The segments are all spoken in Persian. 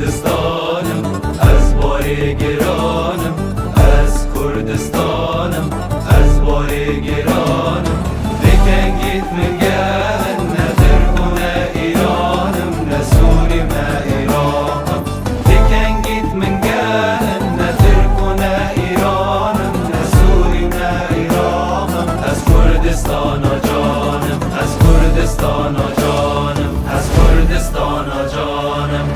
کردستانم از بار گرانم، از کردستانم از بار گرانم. بکنگید من گهن نه ترک و نه ایرانم، نه سوری نه عراقم. بکنگید من گهن نه ترک و نه ایرانم، نه سوری نه عراقم. از کردستان جانم، از کردستان جانم، از کردستان جانم.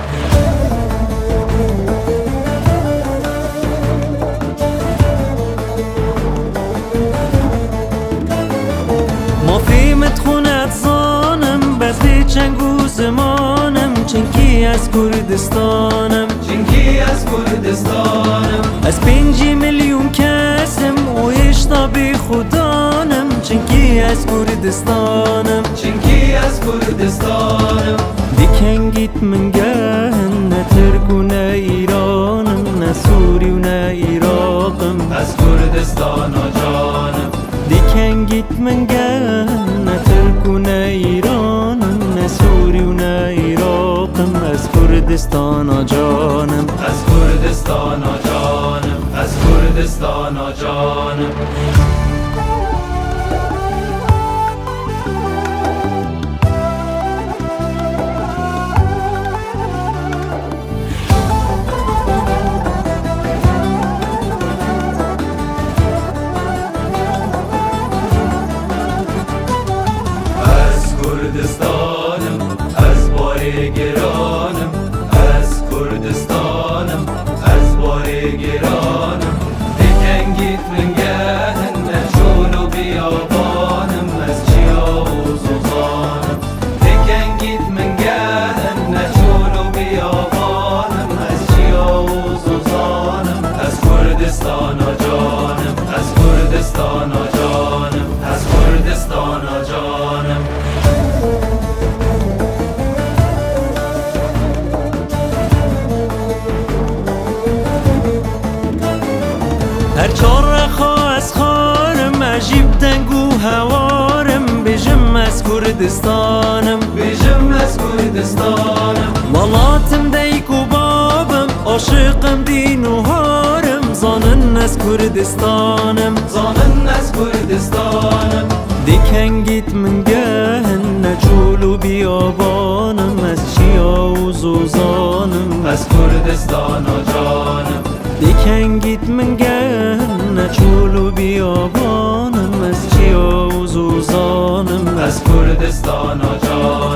مافیمت خونت زانم بزی چنگ و زمانم، چنکی از کردستانم، چنکی از کردستانم. از 5 میلیون کسم و هشتا بی خودانم، چنکی از کردستانم، چنکی از کردستانم. دیکنگیت من گهن نه ترک و نه ایرانم، نه سوری و نه عراقم. از کردستان جانم، دیکنگیت من گهن نه ترک و نه ایرانم، نه سوری و نه عراقم. از کردستان جانم، از کردستان جانم، از کردستان جانم. کردستانم از بار گرانم، از کردستانم از بار گرانم. بکنگید من گهن نه چول و بیابانم، از چیا و زوزانم. بکنگید من گهن نه چول و بیابانم، از چیا و زوزانم. از کردستان جانم، از کردستان جانم، از کردستان جانم. هر چار رخا از خارم، عجیب دنگ و هوارم، بجم از کردستانم، بجم از کردستانم. ولاتم دیک و بابم، عاشقم دین و هارم، زانن از کردستانم، زانن از کردستانم. دیکنگیت من گهن نه چول و بیابانم، از چیا و زوزانم. از کردستان جانم، دیکنگیت من گهن نه چول و بیابانم، از چیا و زوزانم. از کردستان جانم.